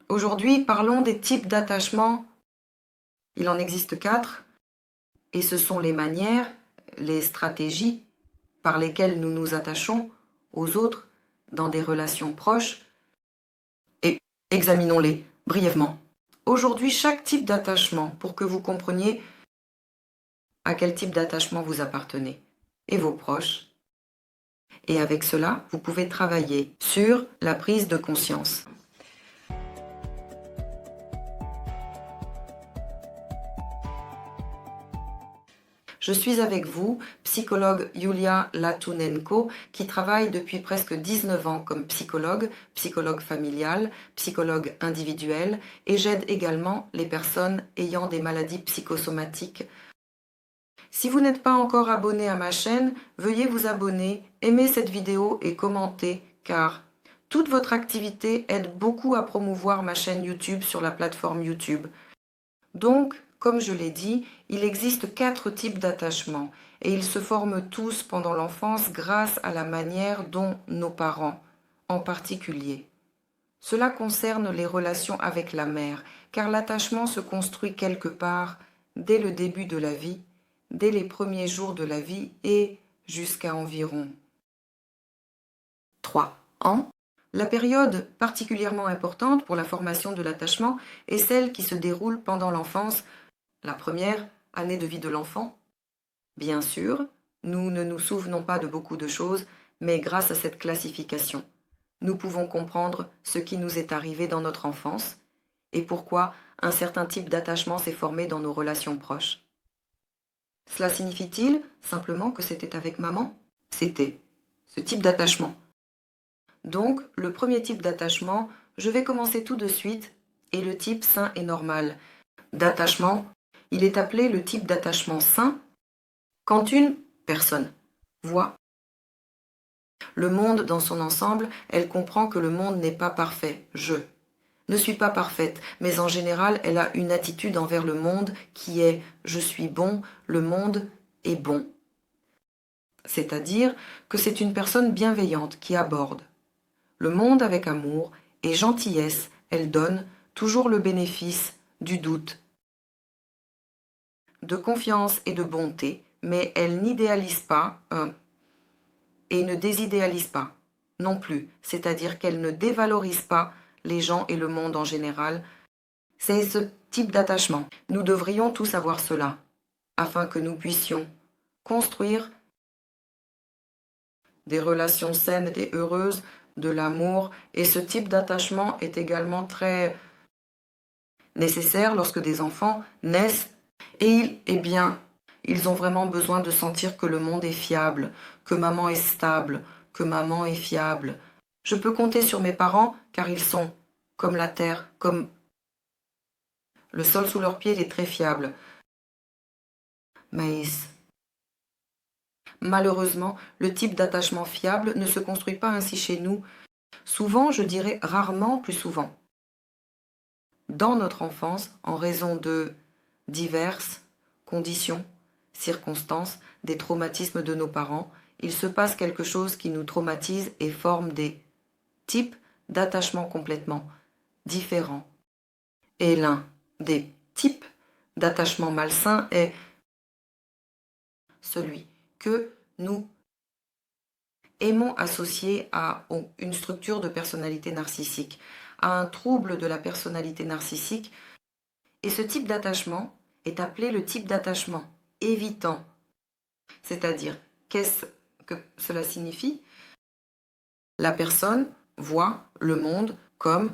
Aujourd'hui, parlons des types d'attachement. Il en existe 4, et ce sont les manières, les stratégies par lesquelles nous nous attachons aux autres dans des relations proches, et examinons-les brièvement. Aujourd'hui, chaque type d'attachement, pour que vous compreniez à quel type d'attachement vous appartenez, et vos proches. Et avec cela, vous pouvez travailler sur la prise de conscience. Je suis avec vous, psychologue Yulia Latunenko, qui travaille depuis presque 19 ans comme psychologue, psychologue familial, psychologue individuel, et j'aide également les personnes ayant des maladies psychosomatiques. Si vous n'êtes pas encore abonné à ma chaîne, veuillez vous abonner, aimer cette vidéo et commenter, car toute votre activité aide beaucoup à promouvoir ma chaîne YouTube sur la plateforme YouTube. Donc, comme je l'ai dit, il existe 4 types d'attachements et ils se forment tous pendant l'enfance grâce à la manière dont nos parents, en particulier. Cela concerne les relations avec la mère, car l'attachement se construit quelque part dès le début de la vie, dès les premiers jours de la vie et jusqu'à environ 3 ans. La période particulièrement importante pour la formation de l'attachement est celle qui se déroule pendant l'enfance, la première année de vie de l'enfant. Bien sûr, nous ne nous souvenons pas de beaucoup de choses, mais grâce à cette classification, nous pouvons comprendre ce qui nous est arrivé dans notre enfance et pourquoi un certain type d'attachement s'est formé dans nos relations proches. Cela signifie-t-il simplement que c'était avec maman? C'était ce type d'attachement. Donc, le premier type d'attachement, je vais commencer tout de suite, est le type sain et normal d'attachement. Il est appelé le type d'attachement sain quand une personne voit le monde dans son ensemble, elle comprend que le monde n'est pas parfait. Je ne suis pas parfaite, mais en général, elle a une attitude envers le monde qui est « je suis bon, le monde est bon ». C'est-à-dire que c'est une personne bienveillante qui aborde le monde avec amour et gentillesse. Elle donne toujours le bénéfice du doute, de confiance et de bonté, mais elle n'idéalise pas et ne désidéalise pas non plus, c'est-à-dire qu'elle ne dévalorise pas les gens et le monde en général. C'est ce type d'attachement. Nous devrions tous avoir cela, afin que nous puissions construire des relations saines et heureuses, de l'amour, et ce type d'attachement est également très nécessaire lorsque des enfants naissent et ils ont vraiment besoin de sentir que le monde est fiable, que maman est stable, que maman est fiable. Je peux compter sur mes parents car ils sont comme la terre, comme le sol sous leurs pieds, il est très fiable. Maïs. Malheureusement, le type d'attachement fiable ne se construit pas ainsi chez nous. Souvent, je dirais rarement, plus souvent. Dans notre enfance, en raison de diverses conditions, circonstances, des traumatismes de nos parents, il se passe quelque chose qui nous traumatise et forme des types d'attachement complètement différents. Et l'un des types d'attachement malsain est celui que nous aimons associer à une structure de personnalité narcissique, à un trouble de la personnalité narcissique. Et ce type d'attachement est appelé le type d'attachement évitant. C'est-à-dire, qu'est-ce que cela signifie? La personne voit le monde comme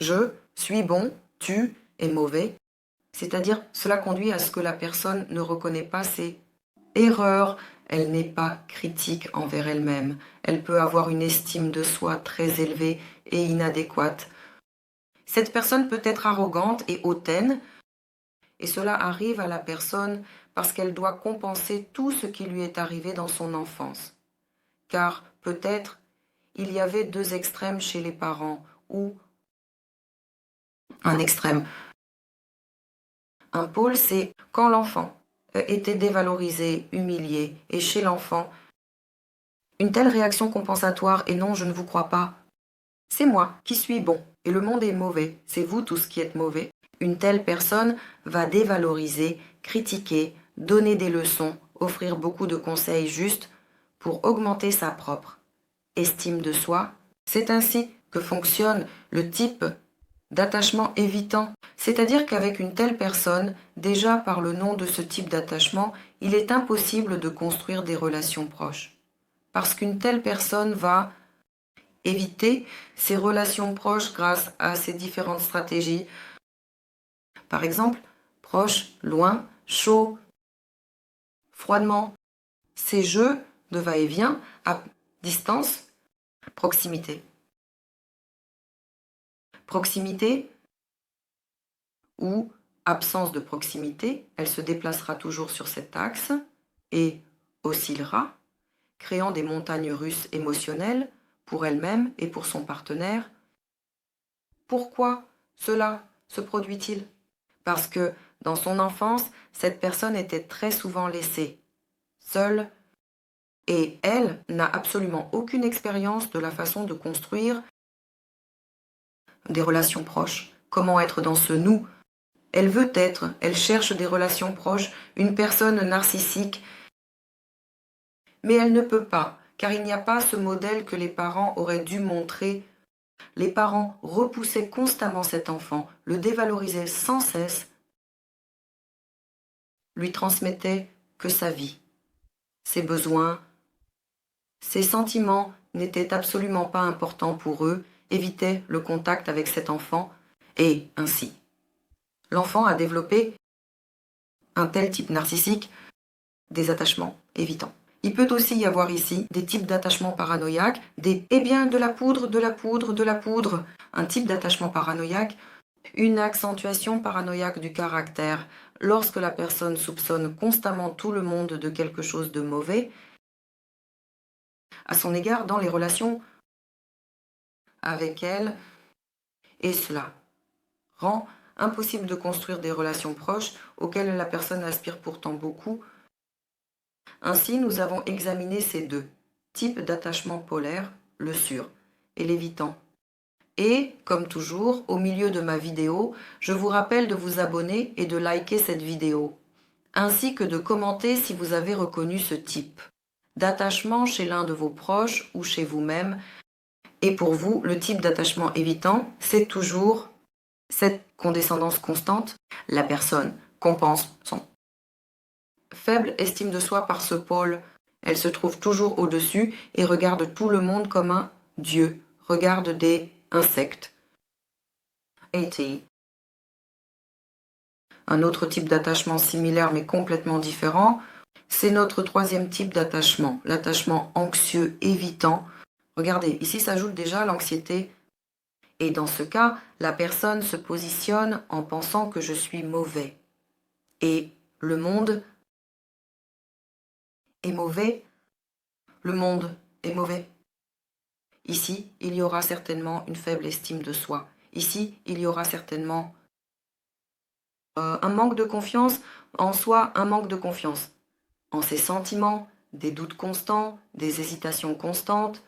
je suis bon, tu es mauvais. C'est-à-dire, cela conduit à ce que la personne ne reconnaît pas ses erreurs, elle n'est pas critique envers elle-même. Elle peut avoir une estime de soi très élevée et inadéquate. Cette personne peut être arrogante et hautaine, et cela arrive à la personne parce qu'elle doit compenser tout ce qui lui est arrivé dans son enfance. Car peut-être il y avait 2 extrêmes chez les parents, ou un extrême. Un pôle, c'est quand l'enfant était dévalorisé, humilié, et chez l'enfant, une telle réaction compensatoire, et non, je ne vous crois pas, c'est moi qui suis bon, et le monde est mauvais, c'est vous tous qui êtes mauvais. Une telle personne va dévaloriser, critiquer, donner des leçons, offrir beaucoup de conseils justes pour augmenter sa propre estime de soi. C'est ainsi que fonctionne le type d'attachement évitant. C'est-à-dire qu'avec une telle personne, déjà par le nom de ce type d'attachement, il est impossible de construire des relations proches. Parce qu'une telle personne va éviter ces relations proches grâce à ces différentes stratégies. Par exemple, proche, loin, chaud, froidement. Ces jeux de va-et-vient à distance, proximité. Proximité ou absence de proximité, elle se déplacera toujours sur cet axe et oscillera, créant des montagnes russes émotionnelles pour elle-même et pour son partenaire. Pourquoi cela se produit-il? Parce que dans son enfance, cette personne était très souvent laissée seule et elle n'a absolument aucune expérience de la façon de construire des relations proches. Comment être dans ce nous? Elle veut être, elle cherche des relations proches, une personne narcissique, mais elle ne peut pas, car il n'y a pas ce modèle que les parents auraient dû montrer. Les parents repoussaient constamment cet enfant, le dévalorisaient sans cesse, lui transmettaient que sa vie, ses besoins, ses sentiments n'étaient absolument pas importants pour eux, évitaient le contact avec cet enfant, et ainsi. L'enfant a développé un tel type narcissique, des attachements évitants. Il peut aussi y avoir ici des types d'attachements paranoïaques, de la poudre, de la poudre, de la poudre. Un type d'attachement paranoïaque, une accentuation paranoïaque du caractère. Lorsque la personne soupçonne constamment tout le monde de quelque chose de mauvais, à son égard dans les relations avec elle, et cela rend impossible de construire des relations proches auxquelles la personne aspire pourtant beaucoup. Ainsi, nous avons examiné ces deux types d'attachement polaire, le sur et l'évitant. Et, comme toujours, au milieu de ma vidéo, je vous rappelle de vous abonner et de liker cette vidéo, ainsi que de commenter si vous avez reconnu ce type d'attachement chez l'un de vos proches ou chez vous-même. Et pour vous, le type d'attachement évitant, c'est toujours cette condescendance constante. La personne compense son faible estime de soi par ce pôle. Elle se trouve toujours au-dessus et regarde tout le monde comme un dieu, regarde des insectes. A.T. Un autre type d'attachement similaire mais complètement différent, c'est notre troisième type d'attachement, l'attachement anxieux évitant. Regardez, ici s'ajoute déjà l'anxiété. Et dans ce cas, la personne se positionne en pensant que je suis mauvais. Et le monde est mauvais. Le monde est mauvais. Ici, il y aura certainement une faible estime de soi. Ici, il y aura certainement un manque de confiance en soi, un manque de confiance en ses sentiments, des doutes constants, des hésitations constantes.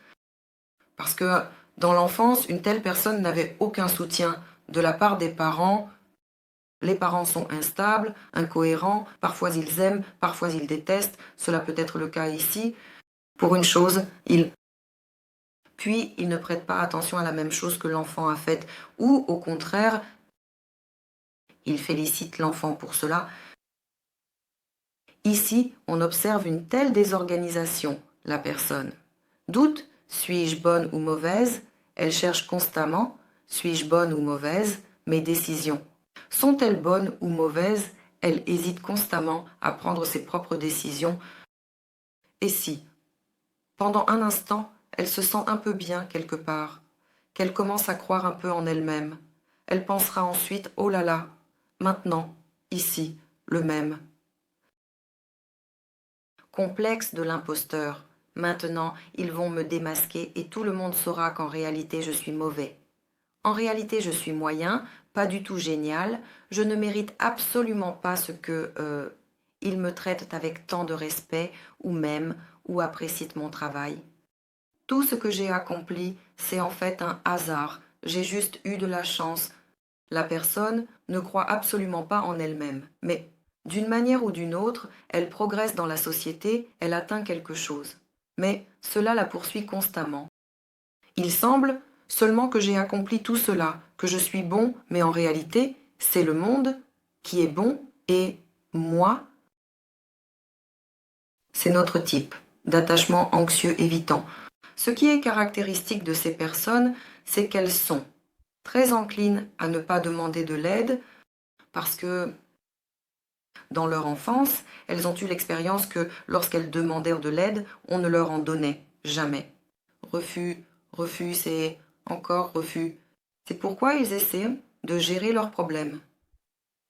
Parce que dans l'enfance, une telle personne n'avait aucun soutien de la part des parents. Les parents sont instables, incohérents, parfois ils aiment, parfois ils détestent. Cela peut être le cas ici. Pour une chose, puis ils ne prêtent pas attention à la même chose que l'enfant a faite, ou au contraire, ils félicitent l'enfant pour cela. Ici, on observe une telle désorganisation, la personne. Doute, suis-je bonne ou mauvaise? Elle cherche constamment, suis-je bonne ou mauvaise? Mes décisions. Sont-elles bonnes ou mauvaises? Elle hésite constamment à prendre ses propres décisions. Et si, pendant un instant, elle se sent un peu bien quelque part, qu'elle commence à croire un peu en elle-même, elle pensera ensuite, oh là là, maintenant, ici, le même. Complexe de l'imposteur. Maintenant, ils vont me démasquer et tout le monde saura qu'en réalité, je suis mauvais. En réalité, je suis moyen, pas du tout génial. Je ne mérite absolument pas ce que ils me traitent avec tant de respect ou m'aiment ou apprécient mon travail. Tout ce que j'ai accompli, c'est en fait un hasard j'ai juste eu de la chance. La personne ne croit absolument pas en elle-même, mais d'une manière ou d'une autre, elle progresse dans la société, elle atteint quelque chose. Mais cela la poursuit constamment. Il semble seulement que j'ai accompli tout cela, que je suis bon, mais en réalité, c'est le monde qui est bon et moi, c'est notre type d'attachement anxieux évitant. Ce qui est caractéristique de ces personnes, c'est qu'elles sont très enclines à ne pas demander de l'aide parce que dans leur enfance, elles ont eu l'expérience que lorsqu'elles demandèrent de l'aide, on ne leur en donnait jamais. Refus, refus, c'est encore refus. C'est pourquoi ils essaient de gérer leurs problèmes,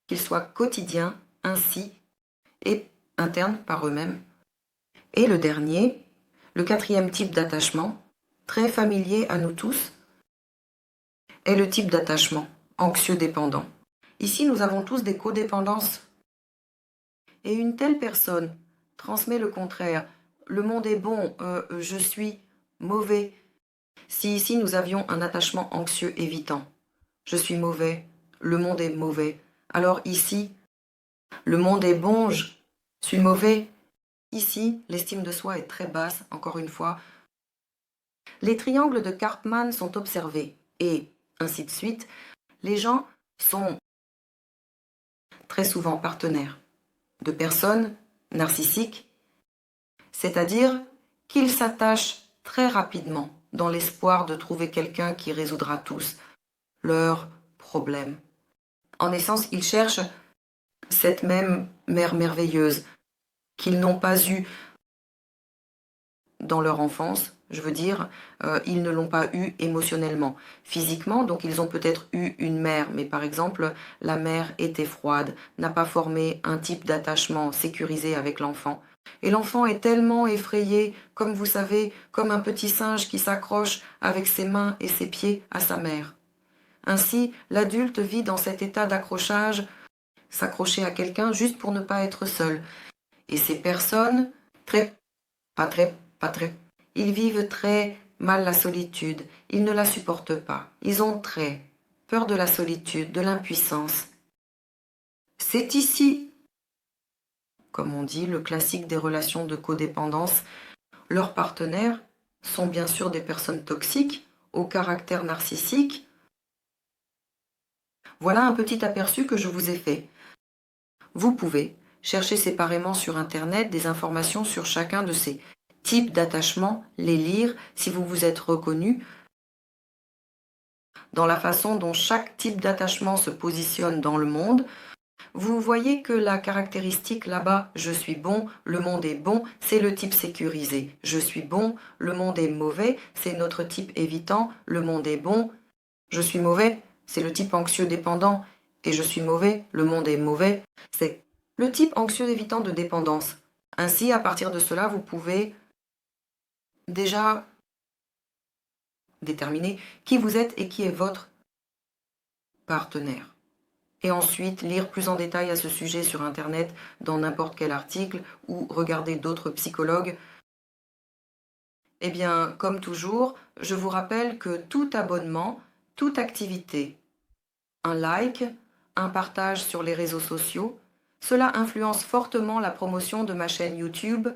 qu'ils soient quotidiens, ainsi, et internes par eux-mêmes. Et le dernier, le quatrième type d'attachement, très familier à nous tous, est le type d'attachement anxieux-dépendant. Ici, nous avons tous des codépendances. Et une telle personne transmet le contraire. Le monde est bon, je suis mauvais. Si ici nous avions un attachement anxieux évitant, je suis mauvais, le monde est mauvais. Alors ici, le monde est bon, je suis mauvais. Ici, l'estime de soi est très basse, encore une fois. Les triangles de Karpman sont observés et ainsi de suite. Les gens sont très souvent partenaires de personnes narcissiques, c'est-à-dire qu'ils s'attachent très rapidement dans l'espoir de trouver quelqu'un qui résoudra tous leurs problèmes. En essence, ils cherchent cette même mère merveilleuse qu'ils n'ont pas eue dans leur enfance, je veux dire, ils ne l'ont pas eue émotionnellement. Physiquement, donc ils ont peut-être eu une mère, mais par exemple, la mère était froide, n'a pas formé un type d'attachement sécurisé avec l'enfant. Et l'enfant est tellement effrayé, comme vous savez, comme un petit singe qui s'accroche avec ses mains et ses pieds à sa mère. Ainsi, l'adulte vit dans cet état d'accrochage, s'accrocher à quelqu'un juste pour ne pas être seul. Et ces personnes, pas très, ils vivent très mal la solitude, ils ne la supportent pas, ils ont très peur de la solitude, de l'impuissance. C'est ici, comme on dit, le classique des relations de codépendance. Leurs partenaires sont bien sûr des personnes toxiques, au caractère narcissique. Voilà un petit aperçu que je vous ai fait. Vous pouvez chercher séparément sur Internet des informations sur chacun de ces types d'attachement, les lire si vous vous êtes reconnu dans la façon dont chaque type d'attachement se positionne dans le monde. Vous voyez que la caractéristique là-bas, je suis bon, le monde est bon, c'est le type sécurisé. Je suis bon, le monde est mauvais, c'est notre type évitant, le monde est bon. Je suis mauvais, c'est le type anxieux dépendant. Et je suis mauvais, le monde est mauvais, c'est le type anxieux évitant de dépendance. Ainsi, à partir de cela, vous pouvez déjà déterminer qui vous êtes et qui est votre partenaire. Et ensuite, lire plus en détail à ce sujet sur Internet, dans n'importe quel article, ou regarder d'autres psychologues. Eh bien, comme toujours, je vous rappelle que tout abonnement, toute activité, un like, un partage sur les réseaux sociaux, cela influence fortement la promotion de ma chaîne YouTube